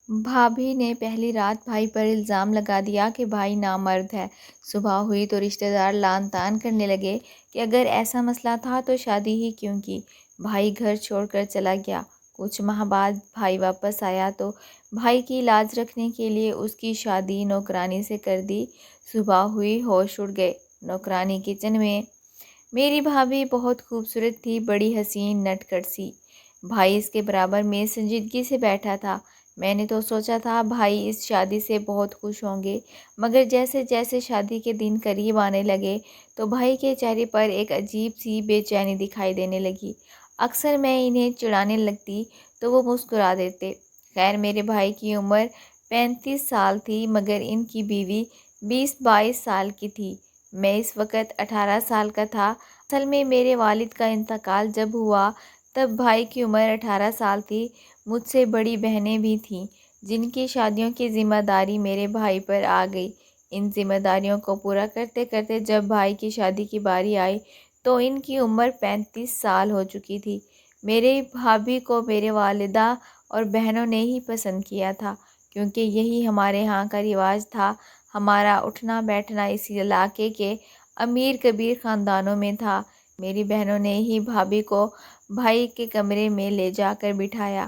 بھابھی نے پہلی رات بھائی پر الزام لگا دیا کہ بھائی نامرد ہے۔ صبح ہوئی تو رشتہ دار لعن طعن کرنے لگے کہ اگر ایسا مسئلہ تھا تو شادی ہی کیوں کی۔ بھائی گھر چھوڑ کر چلا گیا۔ کچھ ماہ بعد بھائی واپس آیا تو بھائی کی لاج رکھنے کے لیے اس کی شادی نوکرانی سے کر دی۔ صبح ہوئی ہوش اڑ گئے۔ نوکرانی کچن میں۔ میری بھابھی بہت خوبصورت تھی، بڑی حسین نٹ کٹ سی۔ بھائی اس کے برابر میں سنجیدگی سے بیٹھا تھا۔ میں نے تو سوچا تھا بھائی اس شادی سے بہت خوش ہوں گے، مگر جیسے جیسے شادی کے دن قریب آنے لگے تو بھائی کے چہرے پر ایک عجیب سی بے چینی دکھائی دینے لگی۔ اکثر میں انہیں چڑھانے لگتی تو وہ مسکرا دیتے۔ خیر میرے بھائی کی عمر 35 سال تھی مگر ان کی بیوی 20-22 سال کی تھی۔ میں اس وقت 18 سال کا تھا۔ اصل میں میرے والد کا انتقال جب ہوا تب بھائی کی عمر 18 سال تھی۔ مجھ سے بڑی بہنیں بھی تھیں جن کی شادیوں کی ذمہ داری میرے بھائی پر آ گئی۔ ان ذمہ داریوں کو پورا کرتے کرتے جب بھائی کی شادی کی باری آئی تو ان کی عمر 35 سال ہو چکی تھی۔ میرے بھابھی کو میرے والدہ اور بہنوں نے ہی پسند کیا تھا کیونکہ یہی ہمارے ہاں کا رواج تھا۔ ہمارا اٹھنا بیٹھنا اسی علاقے کے امیر کبیر خاندانوں میں تھا۔ میری بہنوں نے ہی بھابھی کو بھائی کے کمرے میں لے جا کر بٹھایا۔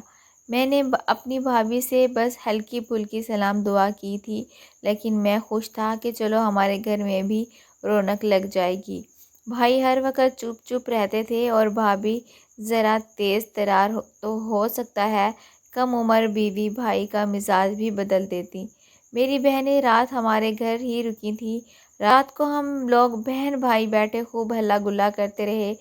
میں نے اپنی بھابھی سے بس ہلکی پھلکی سلام دعا کی تھی، لیکن میں خوش تھا کہ چلو ہمارے گھر میں بھی رونق لگ جائے گی۔ بھائی ہر وقت چپ چپ رہتے تھے اور بھابھی ذرا تیز ترار تو ہو سکتا ہے کم عمر بیوی بھائی کا مزاج بھی بدل دیتی۔ میری بہنیں رات ہمارے گھر ہی رکی تھیں۔ رات کو ہم لوگ بہن بھائی بیٹھے خوب ہلا گلا کرتے رہے،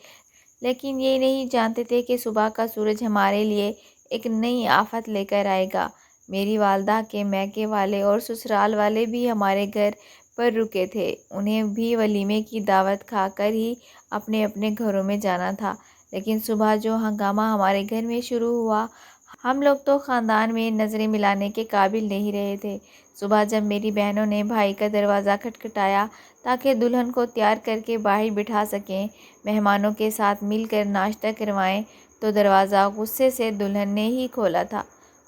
لیکن یہ نہیں جانتے تھے کہ صبح کا سورج ہمارے لیے ایک نئی آفت لے کر آئے گا۔ میری والدہ کے میکے والے اور سسرال والے بھی ہمارے گھر پر رکے تھے۔ انہیں بھی ولیمے کی دعوت کھا کر ہی اپنے اپنے گھروں میں جانا تھا، لیکن صبح جو ہنگامہ ہمارے گھر میں شروع ہوا، ہم لوگ تو خاندان میں نظریں ملانے کے قابل نہیں رہے تھے۔ صبح جب میری بہنوں نے بھائی کا دروازہ کھٹکھٹایا تاکہ دلہن کو تیار کر کے باہر بٹھا سکیں، مہمانوں کے ساتھ مل کر ناشتہ کروائیں، تو دروازہ غصے سے دلہن نے ہی کھولا تھا۔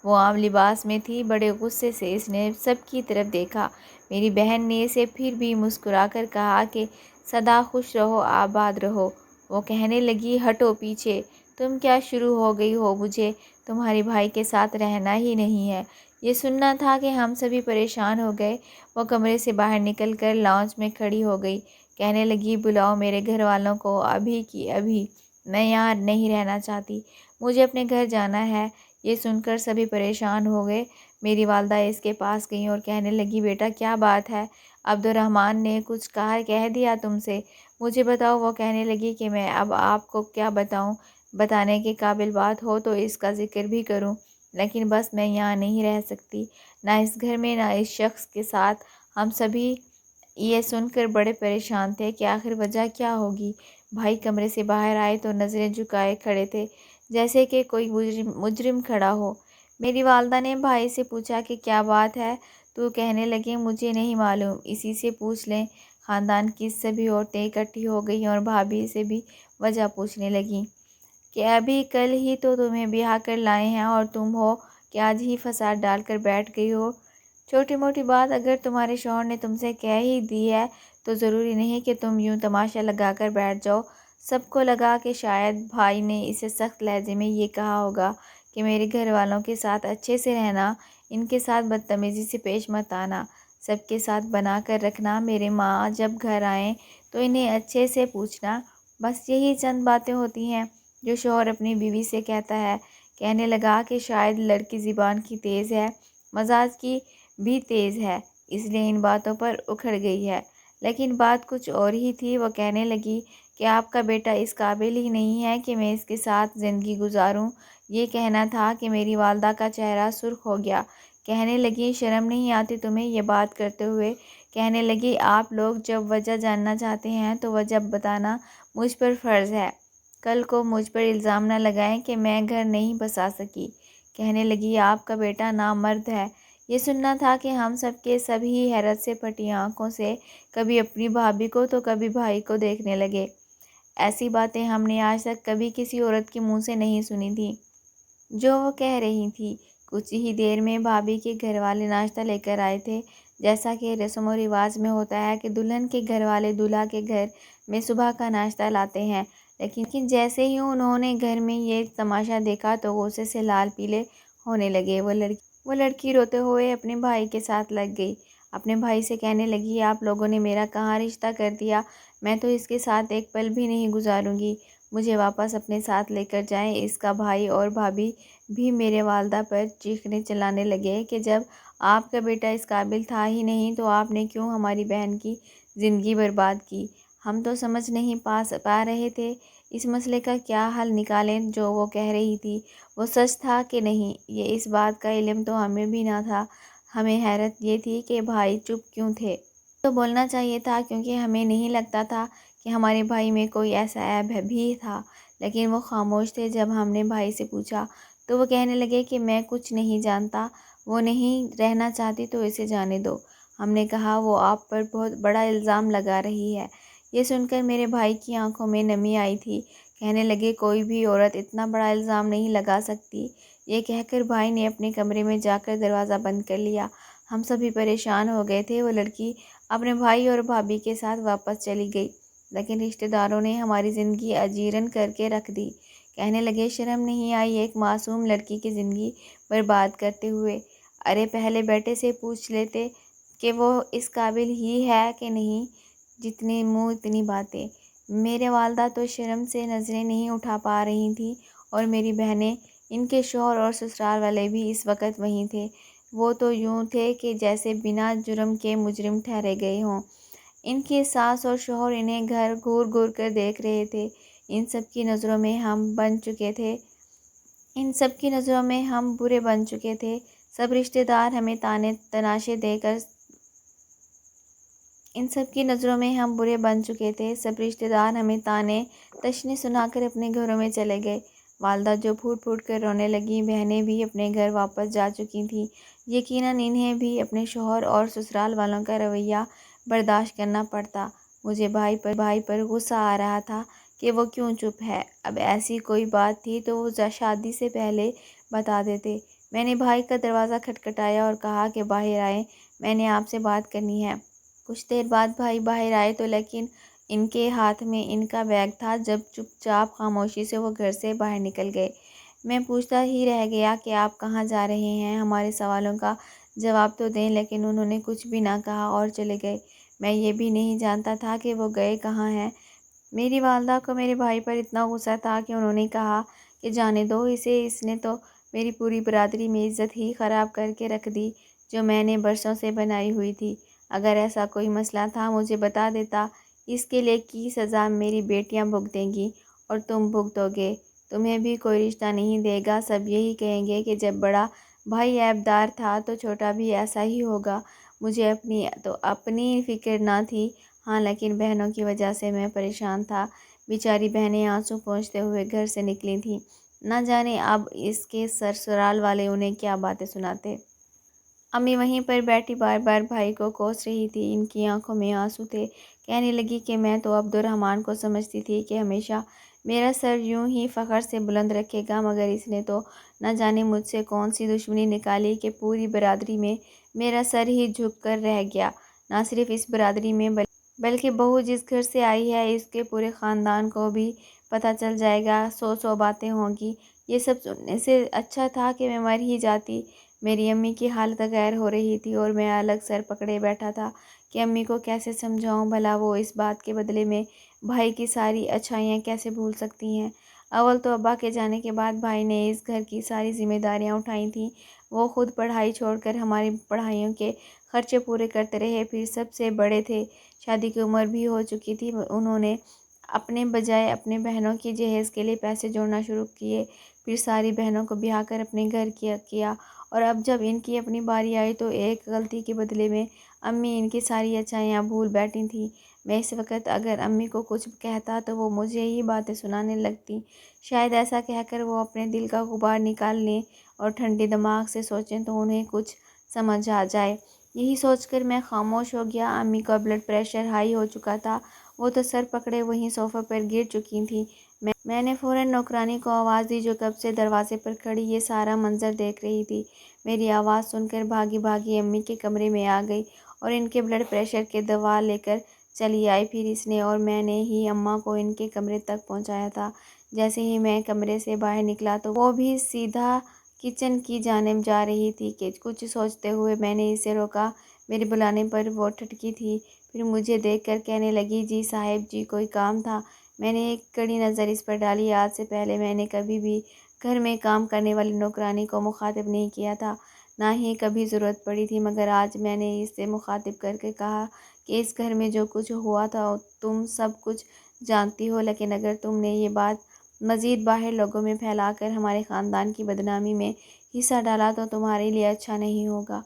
وہ عام لباس میں تھی۔ بڑے غصے سے اس نے سب کی طرف دیکھا۔ میری بہن نے اسے پھر بھی مسکرا کر کہا کہ سدا خوش رہو، آباد رہو۔ وہ کہنے لگی، ہٹو پیچھے، تم کیا شروع ہو گئی ہو، مجھے تمہارے بھائی کے ساتھ رہنا ہی نہیں ہے۔ یہ سننا تھا کہ ہم سبھی پریشان ہو گئے۔ وہ کمرے سے باہر نکل کر لاؤنج میں کھڑی ہو گئی۔ کہنے لگی، بلاؤ میرے گھر والوں کو ابھی کی ابھی، میں یہاں نہیں رہنا چاہتی، مجھے اپنے گھر جانا ہے۔ یہ سن کر سبھی پریشان ہو گئے۔ میری والدہ اس کے پاس گئیں اور کہنے لگی، بیٹا کیا بات ہے؟ عبدالرحمن نے کچھ کہہ دیا تم سے؟ مجھے بتاؤ۔ وہ کہنے لگی کہ میں اب آپ کو کیا بتاؤں، بتانے کے قابل بات ہو تو اس کا ذکر بھی کروں، لیکن بس میں یہاں نہیں رہ سکتی، نہ اس گھر میں نہ اس شخص کے ساتھ۔ ہم سبھی یہ سن کر بڑے پریشان تھے کہ آخر وجہ کیا ہوگی۔ بھائی کمرے سے باہر آئے تو نظریں جھکائے کھڑے تھے جیسے کہ کوئی مجرم کھڑا ہو۔ میری والدہ نے بھائی سے پوچھا کہ کیا بات ہے؟ تو کہنے لگے، مجھے نہیں معلوم، اسی سے پوچھ لیں۔ خاندان کی سبھی عورتیں اکٹھی ہو گئیں اور بھابھی سے بھی وجہ پوچھنے لگیں کہ ابھی کل ہی تو تمہیں بیاہ کر لائے ہیں اور تم ہو کہ آج ہی فساد ڈال کر بیٹھ گئی ہو۔ چھوٹی موٹی بات اگر تمہارے شوہر نے تم سے کہہ ہی دی ہے تو ضروری نہیں کہ تم یوں تماشا لگا کر بیٹھ جاؤ۔ سب کو لگا کہ شاید بھائی نے اسے سخت لہجے میں یہ کہا ہوگا کہ میرے گھر والوں کے ساتھ اچھے سے رہنا، ان کے ساتھ بدتمیزی سے پیش مت آنا، سب کے ساتھ بنا کر رکھنا، میرے ماں جب گھر آئیں تو انہیں اچھے سے پوچھنا، بس یہی چند باتیں ہوتی ہیں جو شوہر اپنی بیوی سے کہتا ہے۔ کہنے لگا کہ شاید لڑکی زبان کی تیز ہے، مزاج کی بھی تیز ہے، اس لیے ان باتوں پر اکھڑ گئی ہے، لیکن بات کچھ اور ہی تھی۔ وہ کہنے لگی کہ آپ کا بیٹا اس قابل ہی نہیں ہے کہ میں اس کے ساتھ زندگی گزاروں۔ یہ کہنا تھا کہ میری والدہ کا چہرہ سرخ ہو گیا۔ کہنے لگی، شرم نہیں آتی تمہیں یہ بات کرتے ہوئے؟ کہنے لگی، آپ لوگ جب وجہ جاننا چاہتے ہیں تو وجہ بتانا مجھ پر فرض ہے، کل کو مجھ پر الزام نہ لگائیں کہ میں گھر نہیں بسا سکی۔ کہنے لگی، آپ کا بیٹا نامرد ہے۔ یہ سننا تھا کہ ہم سب کے سب ہی حیرت سے پھٹی آنکھوں سے کبھی اپنی بھابھی کو تو کبھی بھائی کو دیکھنے لگے۔ ایسی باتیں ہم نے آج تک کبھی کسی عورت کے منہ سے نہیں سنی تھیں جو وہ کہہ رہی تھی۔ کچھ ہی دیر میں بھابھی کے گھر والے ناشتہ لے کر آئے تھے۔ جیسا کہ رسم و رواج میں ہوتا ہے کہ دلہن کے گھر والے دولہا کے گھر میں صبح کا ناشتہ لاتے ہیں، لیکن جیسے ہی انہوں نے گھر میں یہ تماشا دیکھا تو غصے سے لال پیلے ہونے لگے۔ وہ لڑکی روتے ہوئے اپنے بھائی کے ساتھ لگ گئی، اپنے بھائی سے کہنے لگی، آپ لوگوں نے میرا کہاں رشتہ کر دیا، میں تو اس کے ساتھ ایک پل بھی نہیں گزاروں گی، مجھے واپس اپنے ساتھ لے کر جائیں۔ اس کا بھائی اور بھابھی بھی میرے والدہ پر چیخنے چلانے لگے کہ جب آپ کا بیٹا اس قابل تھا ہی نہیں تو آپ نے کیوں ہماری بہن کی زندگی برباد کی۔ ہم تو سمجھ نہیں پا رہے تھے اس مسئلے کا کیا حل نکالیں۔ جو وہ کہہ رہی تھی وہ سچ تھا کہ نہیں، یہ اس بات کا علم تو ہمیں بھی نہ تھا۔ ہمیں حیرت یہ تھی کہ بھائی چپ کیوں تھے۔ تو بولنا چاہیے تھا، کیونکہ ہمیں نہیں لگتا تھا کہ ہمارے بھائی میں کوئی ایسا عیب بھی تھا، لیکن وہ خاموش تھے۔ جب ہم نے بھائی سے پوچھا تو وہ کہنے لگے کہ میں کچھ نہیں جانتا، وہ نہیں رہنا چاہتی تو اسے جانے دو۔ ہم نے کہا وہ آپ پر بہت بڑا الزام لگا رہی ہے۔ یہ سن کر میرے بھائی کی آنکھوں میں نمی آئی تھی، کہنے لگے کوئی بھی عورت اتنا بڑا الزام نہیں لگا سکتی۔ یہ کہہ کر بھائی نے اپنے کمرے میں جا کر دروازہ بند کر لیا۔ ہم سبھی پریشان ہو گئے تھے۔ وہ لڑکی اپنے بھائی اور بھابھی کے ساتھ واپس چلی گئی، لیکن رشتہ داروں نے ہماری زندگی اجیرن کر کے رکھ دی۔ کہنے لگے شرم نہیں آئی ایک معصوم لڑکی کی زندگی برباد کرتے ہوئے؟ ارے پہلے بیٹے سے پوچھ لیتے کہ وہ اس قابل ہی ہے کہ نہیں، جتنے منہ اتنی باتیں۔ میرے والدہ تو شرم سے نظریں نہیں اٹھا پا رہی تھیں، اور میری بہنیں، ان کے شوہر اور سسرال والے بھی اس وقت وہیں تھے۔ وہ تو یوں تھے کہ جیسے بنا جرم کے مجرم ٹھہرے گئے ہوں۔ ان کی ساس اور شوہر انہیں گھر گھور گھور کر دیکھ رہے تھے۔ ان سب کی نظروں میں ہم برے بن چکے تھے۔ سب رشتہ دار ہمیں تانے تناشے دے کر ان سب کی نظروں میں ہم برے بن چکے تھے۔ سب رشتہ دار ہمیں تانے تشنے سنا کر اپنے گھروں میں چلے گئے۔ والدہ جو پھوٹ پھوٹ کر رونے لگیں۔ بہنیں بھی اپنے گھر واپس جا چکی تھیں۔ یقیناً انہیں بھی اپنے شوہر اور سسرال والوں کا رویہ برداشت کرنا پڑتا۔ مجھے بھائی پر غصہ آ رہا تھا کہ وہ کیوں چپ ہے۔ اب ایسی کوئی بات تھی تو وہ شادی سے پہلے بتا دیتے۔ میں نے بھائی کا دروازہ کھٹکھٹایا اور کہا کہ باہر آئیں، میں نے آپ سے بات کرنی ہے۔ کچھ دیر بعد بھائی باہر آئے تو لیکن ان کے ہاتھ میں ان کا بیگ تھا۔ جب چپ چاپ خاموشی سے وہ گھر سے باہر نکل گئے، میں پوچھتا ہی رہ گیا کہ آپ کہاں جا رہے ہیں، ہمارے سوالوں کا جواب تو دیں۔ لیکن انہوں نے کچھ بھی نہ کہا اور چلے گئے۔ میں یہ بھی نہیں جانتا تھا کہ وہ گئے کہاں ہیں۔ میری والدہ کو میرے بھائی پر اتنا غصہ تھا کہ انہوں نے کہا کہ جانے دو اسے، اس نے تو میری پوری برادری میں عزت ہی خراب کر کے رکھ دی جو میں نے برسوں سے بنائی ہوئی تھی۔ اگر ایسا کوئی مسئلہ تھا مجھے بتا دیتا۔ اس کے لیے کی سزا میری بیٹیاں بھگتیں گی اور تم بھگتو گے۔ تمہیں بھی کوئی رشتہ نہیں دے گا۔ سب یہی کہیں گے کہ جب بڑا بھائی عیبدار تھا تو چھوٹا بھی ایسا ہی ہوگا۔ مجھے اپنی فکر نہ تھی، ہاں لیکن بہنوں کی وجہ سے میں پریشان تھا۔ بیچاری بہنیں آنسو پونچھتے ہوئے گھر سے نکلی تھیں۔ نہ جانے اب اس کے سسرال والے انہیں کیا باتیں سناتے۔ امی وہیں پر بیٹھی بار بار بھائی کو کوس رہی تھی۔ ان کی آنکھوں میں آنسو تھے۔ کہنے لگی کہ میں تو عبد الرحمن کو سمجھتی تھی کہ ہمیشہ میرا سر یوں ہی فخر سے بلند رکھے گا، مگر اس نے تو نہ جانے مجھ سے کون سی دشمنی نکالی کہ پوری برادری میں میرا سر ہی جھک کر رہ گیا۔ نہ صرف اس برادری میں بلکہ بہو جس گھر سے آئی ہے اس کے پورے خاندان کو بھی پتہ چل جائے گا، سو باتیں ہوں گی۔ یہ سب سننے سے اچھا تھا کہ میں مر ہی جاتی۔ میری امی کی حالت غیر ہو رہی تھی اور میں الگ سر پکڑے بیٹھا تھا کہ امی کو کیسے سمجھاؤں، بھلا وہ اس بات کے بدلے میں بھائی کی ساری اچھائیاں کیسے بھول سکتی ہیں۔ اول تو ابا کے جانے کے بعد بھائی نے اس گھر کی ساری ذمہ داریاں اٹھائی تھیں۔ وہ خود پڑھائی چھوڑ کر ہماری پڑھائیوں کے خرچے پورے کرتے رہے۔ پھر سب سے بڑے تھے، شادی کی عمر بھی ہو چکی تھی، انہوں نے اپنے بجائے اپنے بہنوں کی جہیز کے لیے پیسے جوڑنا شروع کیے۔ پھر ساری بہنوں کو بیاہ کر اپنے گھر کیا، اور اب جب ان کی اپنی باری آئی تو ایک غلطی کے بدلے میں امی ان کی ساری اچھائیاں بھول بیٹھی تھیں۔ میں اس وقت اگر امی کو کچھ کہتا تو وہ مجھے ہی باتیں سنانے لگتیں۔ شاید ایسا کہہ کر وہ اپنے دل کا غبار نکال لیں اور ٹھنڈے دماغ سے سوچیں تو انہیں کچھ سمجھ آ جائے۔ یہی سوچ کر میں خاموش ہو گیا۔ امی کا بلڈ پریشر ہائی ہو چکا تھا، وہ تو سر پکڑے وہیں صوفے پر گر چکی تھیں۔ میں نے فوراً نوکرانی کو آواز دی جو کب سے دروازے پر کھڑی یہ سارا منظر دیکھ رہی تھی۔ میری آواز سن کر بھاگی بھاگی امی کے کمرے میں آ گئی اور ان کے بلڈ پریشر کے دوا لے کر چلی آئی۔ پھر اس نے اور میں نے ہی اماں کو ان کے کمرے تک پہنچایا تھا۔ جیسے ہی میں کمرے سے باہر نکلا تو وہ بھی سیدھا کچن کی جانب جا رہی تھی کہ کچھ سوچتے ہوئے میں نے اسے روکا۔ میرے بلانے پر وہ ٹھٹکی تھی، پھر مجھے دیکھ کر کہنے لگی، جی صاحب جی کوئی کام تھا؟ میں نے ایک کڑی نظر اس پر ڈالی۔ آج سے پہلے میں نے کبھی بھی گھر میں کام کرنے والی نوکرانی کو مخاطب نہیں کیا تھا، نہ ہی کبھی ضرورت پڑی تھی، مگر آج میں نے اسے مخاطب کر کے کہا کہ اس گھر میں جو کچھ ہوا تھا تم سب کچھ جانتی ہو، لیکن اگر تم نے یہ بات مزید باہر لوگوں میں پھیلا کر ہمارے خاندان کی بدنامی میں حصہ ڈالا تو تمہارے لیے اچھا نہیں ہوگا۔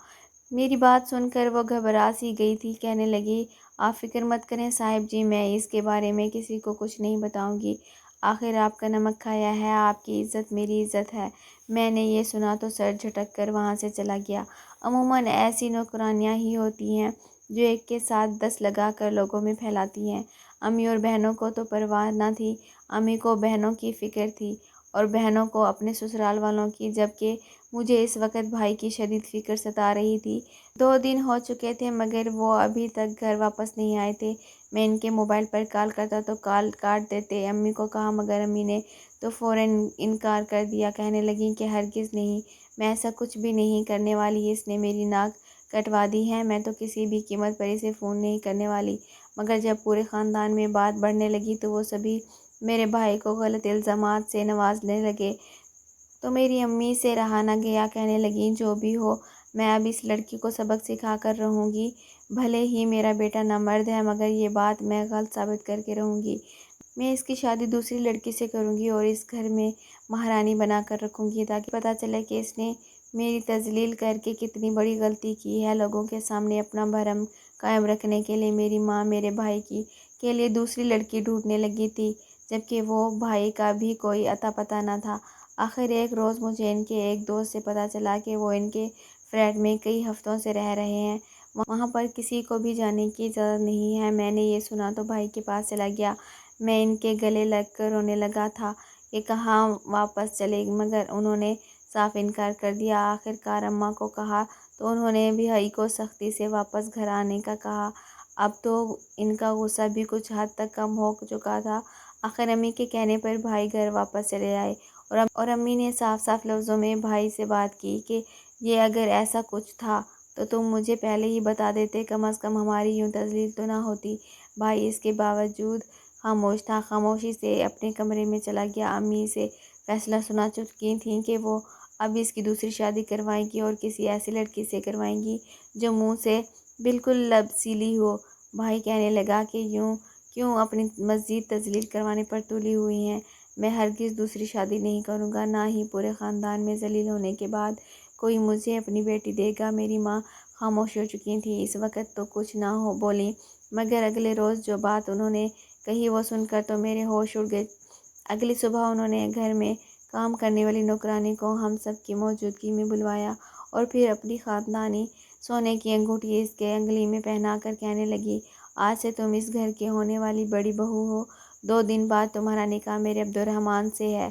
میری بات سن کر وہ گھبرا سی گئی تھی، کہنے لگی، آپ فکر مت کریں صاحب جی، میں اس کے بارے میں کسی کو کچھ نہیں بتاؤں گی، آخر آپ کا نمک کھایا ہے، آپ کی عزت میری عزت ہے۔ میں نے یہ سنا تو سر جھٹک کر وہاں سے چلا گیا۔ عموماً ایسی نوکرانیاں ہی ہوتی ہیں جو ایک کے ساتھ 10 لگا کر لوگوں میں پھیلاتی ہیں۔ امی اور بہنوں کو تو پرواہ نہ تھی، امی کو بہنوں کی فکر تھی اور بہنوں کو اپنے سسرال والوں کی، جبکہ مجھے اس وقت بھائی کی شدید فکر ستا رہی تھی۔ 2 دن ہو چکے تھے مگر وہ ابھی تک گھر واپس نہیں آئے تھے۔ میں ان کے موبائل پر کال کرتا تو کال کاٹ دیتے، امی کو کہا مگر امی نے تو فوراً انکار کر دیا، کہنے لگیں کہ ہرگز نہیں، میں ایسا کچھ بھی نہیں کرنے والی، اس نے میری ناک کٹوا دی ہے، میں تو کسی بھی قیمت پر اسے فون نہیں کرنے والی۔ مگر جب پورے خاندان میں بات بڑھنے لگی تو وہ سبھی میرے بھائی کو غلط الزامات سے نوازنے لگے تو میری امی سے رہا نہ گیا، کہنے لگیں جو بھی ہو میں اب اس لڑکی کو سبق سکھا کر رہوں گی، بھلے ہی میرا بیٹا نامرد ہے مگر یہ بات میں غلط ثابت کر کے رہوں گی، میں اس کی شادی دوسری لڑکی سے کروں گی اور اس گھر میں مہارانی بنا کر رکھوں گی تاکہ پتہ چلے کہ اس نے میری تذلیل کر کے کتنی بڑی غلطی کی ہے۔ لوگوں کے سامنے اپنا بھرم قائم رکھنے کے لیے میری ماں میرے بھائی کی کے لیے دوسری لڑکی ڈھونڈنے لگی تھی، جبکہ وہ بھائی کا بھی کوئی اتا پتہ نہ تھا۔ آخر ایک روز مجھے ان کے ایک دوست سے پتہ چلا کہ وہ ان کے فلیٹ میں کئی ہفتوں سے رہ رہے ہیں، وہاں پر کسی کو بھی جانے کی اجازت نہیں ہے۔ میں نے یہ سنا تو بھائی کے پاس چلا گیا، میں ان کے گلے لگ کر رونے لگا تھا کہ کہاں واپس چلے مگر انہوں نے صاف انکار کر دیا۔ آخر کار اماں کو کہا تو انہوں نے بھائی کو سختی سے واپس گھر آنے کا کہا۔ اب تو ان کا غصہ بھی کچھ حد تک کم ہو چکا تھا۔ آخر امی کے کہنے پر بھائی گھر واپس چلے آئے اور امی نے صاف صاف لفظوں میں بھائی سے بات کی کہ یہ اگر ایسا کچھ تھا تو تم مجھے پہلے ہی بتا دیتے، کم از کم ہماری یوں تذلیل تو نہ ہوتی۔ بھائی اس کے باوجود خاموش تھا، خاموشی سے اپنے کمرے میں چلا گیا۔ امی اسے فیصلہ سنا چکی تھیں کہ وہ اب اس کی دوسری شادی کروائیں گی اور کسی ایسی لڑکی سے کروائیں گی جو منہ سے بالکل لب سیلی ہو۔ بھائی کہنے لگا کہ یوں کیوں اپنی مزید تذلیل کروانے پر تلی ہوئی ہیں، میں ہرگز دوسری شادی نہیں کروں گا، نہ ہی پورے خاندان میں ذلیل ہونے کے بعد کوئی مجھے اپنی بیٹی دے گا۔ میری ماں خاموش ہو چکی تھی، اس وقت تو کچھ نہ بولیں، مگر اگلے روز جو بات انہوں نے کہی وہ سن کر تو میرے ہوش اڑ گئے۔ اگلی صبح انہوں نے گھر میں کام کرنے والی نوکرانی کو ہم سب کی موجودگی میں بلوایا اور پھر اپنی خاندانی سونے کی انگوٹھی اس کے انگلی میں پہنا کر کہنے لگی، آج سے تم اس گھر کی ہونے والی بڑی بہو ہو، 2 دن بعد تمہارا نکاح میرے عبدالرحمن سے ہے،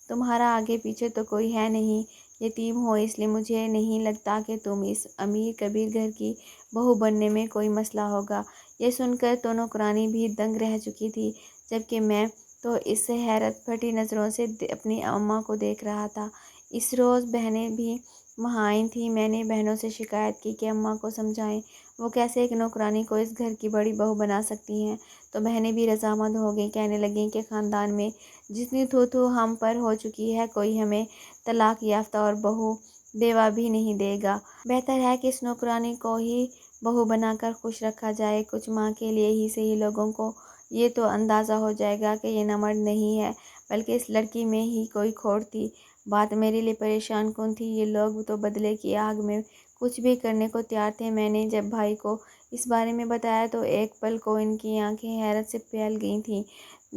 تمہارا آگے پیچھے تو کوئی ہے نہیں، یتیم ہو، اس لیے مجھے نہیں لگتا کہ تم اس امیر کبیر گھر کی بہو بننے میں کوئی مسئلہ ہوگا۔ یہ سن کر تو نوکرانی بھی دنگ رہ چکی تھی، جبکہ میں تو اس سے حیرت پھٹی نظروں سے اپنی اماں کو دیکھ رہا تھا۔ اس روز بہنیں بھی وہاں آئی تھیں، میں نے بہنوں سے شکایت کی کہ اماں کو سمجھائیں وہ کیسے ایک نوکرانی کو اس گھر کی بڑی بہو بنا سکتی ہیں، تو بہنیں بھی رضامند ہو گئیں، کہنے لگیں کہ خاندان میں جتنی تھو تھو ہم پر ہو چکی ہے کوئی ہمیں طلاق یافتہ اور بہو بیوہ بھی نہیں دے گا، بہتر ہے کہ اس نوکرانی کو ہی بہو بنا کر خوش رکھا جائے، کچھ ماہ کے لیے ہی صحیح، لوگوں کو یہ تو اندازہ ہو جائے گا کہ یہ نامرد نہیں ہے بلکہ اس لڑکی میں ہی کوئی کھوٹ تھی۔ بات میرے لیے پریشان کن تھی، یہ لوگ تو بدلے کی آگ میں کچھ بھی کرنے کو تیار تھے۔ میں نے جب بھائی کو اس بارے میں بتایا تو ایک پل کو ان کی آنکھیں حیرت سے پھیل گئی تھیں۔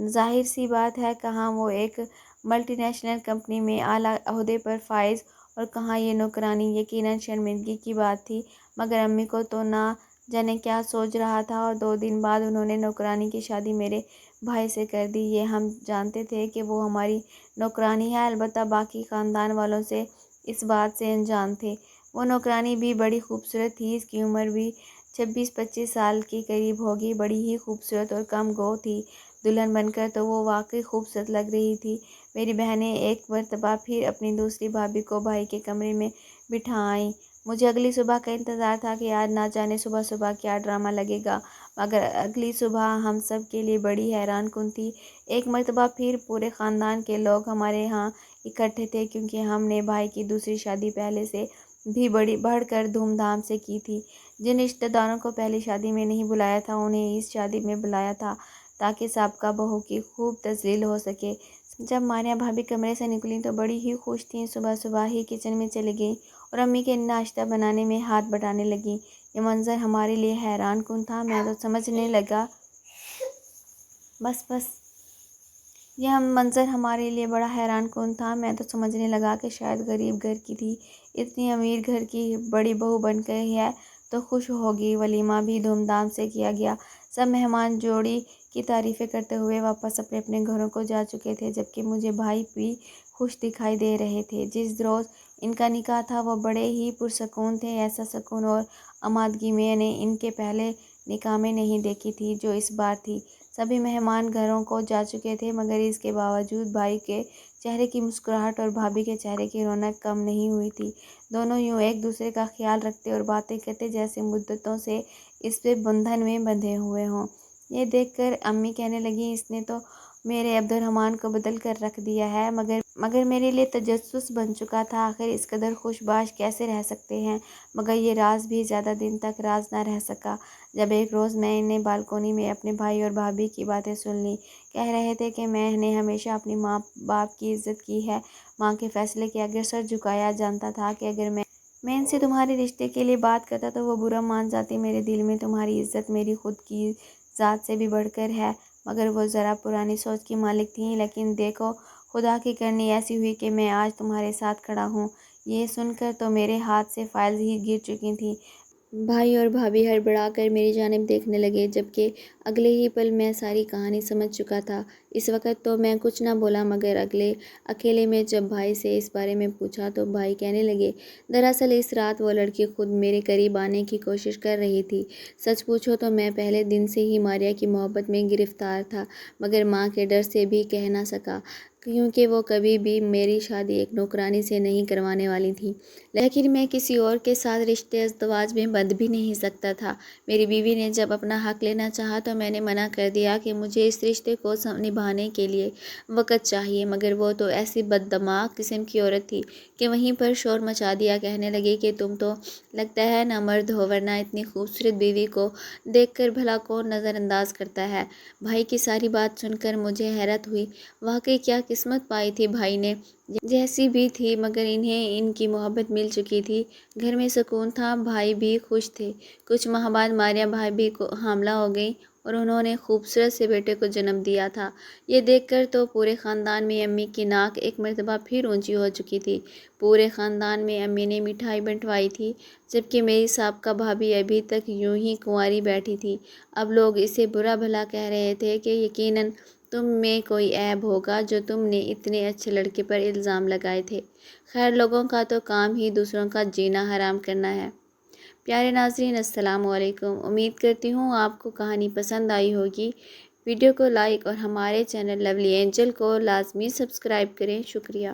ظاہر سی بات ہے کہاں وہ ایک ملٹی نیشنل کمپنی میں اعلیٰ عہدے پر فائز اور کہاں یہ نوکرانی، یقیناً شرمندگی کی بات تھی، مگر امی کو تو نہ جانے کیا سوچ رہا تھا۔ اور 2 دن بعد انہوں نے نوکرانی کی شادی میرے بھائی سے کر دی۔ یہ ہم جانتے تھے کہ وہ ہماری نوکرانی ہے، البتہ باقی خاندان والوں سے اس بات سے انجان تھے۔ وہ نوکرانی بھی بڑی خوبصورت تھی، اس کی عمر بھی 26-25 سال کے قریب ہوگی، بڑی ہی خوبصورت اور کم گو تھی۔ دلہن بن کر تو وہ واقعی خوبصورت لگ رہی تھی۔ میری بہنیں ایک مرتبہ پھر اپنی دوسری بھابھی کو بھائی کے کمرے میں بٹھا آئیں۔ مجھے اگلی صبح کا انتظار تھا کہ آج نہ جانے صبح صبح کیا ڈرامہ لگے گا، مگر اگلی صبح ہم سب کے لیے بڑی حیران کن تھی۔ ایک مرتبہ پھر پورے خاندان کے لوگ ہمارے ہاں اکٹھے تھے، کیونکہ ہم نے بھائی کی دوسری شادی پہلے سے بھی بڑھ کر دھوم دھام سے کی تھی۔ جن رشتہ داروں کو پہلی شادی میں نہیں بلایا تھا، انہیں اس شادی میں بلایا تھا تاکہ سابقہ بہو کی خوب تجلیل ہو سکے۔ جب ماریہ بھابھی کمرے سے نکلیں تو بڑی ہی خوش تھیں، صبح صبح ہی کچن میں چلی گئیں اور امی کے ناشتہ بنانے میں ہاتھ بٹانے لگیں۔ یہ منظر ہمارے لیے حیران کن تھا، میں تو سمجھنے لگا یہ منظر ہمارے لیے بڑا حیران کن تھا، میں تو سمجھنے لگا کہ شاید غریب گھر کی تھی، اتنی امیر گھر کی بڑی بہو بن گئی ہے تو خوش ہوگی۔ ولیمہ بھی دھوم دھام سے کیا گیا۔ سب مہمان جوڑی کی تعریفیں کرتے ہوئے واپس اپنے اپنے گھروں کو جا چکے تھے، جبکہ مجھے بھائی بھی خوش دکھائی دے رہے تھے۔ جس روز ان کا نکاح تھا وہ بڑے ہی پرسکون تھے، ایسا سکون اور آمادگی میں نے ان کے پہلے نکاح میں نہیں دیکھی تھی جو اس بار تھی۔ سبھی مہمان گھروں کو جا چکے تھے، مگر اس کے باوجود بھائی کے چہرے کی مسکراہٹ اور بھابھی کے چہرے کی رونق کم نہیں ہوئی تھی۔ دونوں یوں ایک دوسرے کا خیال رکھتے اور باتیں کرتے جیسے مدتوں سے اس پہ بندھن میں بندھے ہوئے ہوں۔ یہ دیکھ کر امی کہنے لگیں، اس نے تو میرے عبدالرحمن کو بدل کر رکھ دیا ہے، مگر میرے لیے تجسس بن چکا تھا، آخر اس قدر خوش باش کیسے رہ سکتے ہیں؟ مگر یہ راز بھی زیادہ دن تک راز نہ رہ سکا۔ جب ایک روز میں نے بالکونی میں اپنے بھائی اور بھابھی کی باتیں سن لیں، کہہ رہے تھے کہ میں نے ہمیشہ اپنی ماں باپ کی عزت کی ہے، ماں کے فیصلے کے آگے سر جھکایا، جانتا تھا کہ اگر میں ان سے تمہارے رشتے کے لیے بات کرتا تو وہ برا مان جاتی، میرے دل میں تمہاری عزت میری خود کی ذات سے بھی بڑھ کر ہے۔ مگر وہ ذرا پرانی سوچ کی مالک تھیں، لیکن دیکھو خدا کی کرنی ایسی ہوئی کہ میں آج تمہارے ساتھ کھڑا ہوں۔ یہ سن کر تو میرے ہاتھ سے فائلز ہی گر چکی تھیں۔ بھائی اور بھابھی ہڑبڑا کر میری جانب دیکھنے لگے، جبکہ اگلے ہی پل میں ساری کہانی سمجھ چکا تھا۔ اس وقت تو میں کچھ نہ بولا، مگر اکیلے میں جب بھائی سے اس بارے میں پوچھا تو بھائی کہنے لگے، دراصل اس رات وہ لڑکی خود میرے قریب آنے کی کوشش کر رہی تھی۔ سچ پوچھو تو میں پہلے دن سے ہی ماریہ کی محبت میں گرفتار تھا، مگر ماں کے ڈر سے بھی کہہ نہ سکا، کیونکہ وہ کبھی بھی میری شادی ایک نوکرانی سے نہیں کروانے والی تھیں۔ لیکن میں کسی اور کے ساتھ رشتے ازدواج میں بندھ بھی نہیں سکتا تھا۔ میری بیوی نے جب اپنا حق لینا چاہا تو میں نے منع کر دیا کہ مجھے اس رشتے کو نبھانے کے لیے وقت چاہیے، مگر وہ تو ایسی بد دماغ قسم کی عورت تھی کہ وہیں پر شور مچا دیا، کہنے لگی کہ تم تو لگتا ہے نامرد ہو، ورنہ اتنی خوبصورت بیوی کو دیکھ کر بھلا کون نظر انداز کرتا ہے۔ بھائی کی ساری بات سن کر مجھے حیرت ہوئی، واقعی کیا قسمت پائی تھی بھائی نے، جیسی بھی تھی مگر انہیں ان کی محبت مل چکی تھی۔ گھر میں سکون تھا، بھائی بھی خوش تھے۔ کچھ ماہ بعد ماریہ بھابھی کو حاملہ ہو گئیں اور انہوں نے خوبصورت سے بیٹے کو جنم دیا تھا۔ یہ دیکھ کر تو پورے خاندان میں امی کی ناک ایک مرتبہ پھر اونچی ہو چکی تھی۔ پورے خاندان میں امی نے مٹھائی بنٹوائی تھی، جبکہ میری سابقہ بھابھی ابھی تک یوں ہی کنواری بیٹھی تھی۔ اب لوگ اسے برا بھلا کہہ رہے تھے کہ یقیناً تم میں کوئی عیب ہوگا جو تم نے اتنے اچھے لڑکے پر الزام لگائے تھے۔ خیر، لوگوں کا تو کام ہی دوسروں کا جینا حرام کرنا ہے۔ پیارے ناظرین، السلام علیکم۔ امید کرتی ہوں آپ کو کہانی پسند آئی ہوگی۔ ویڈیو کو لائک اور ہمارے چینل لولی اینجل کو لازمی سبسکرائب کریں۔ شکریہ۔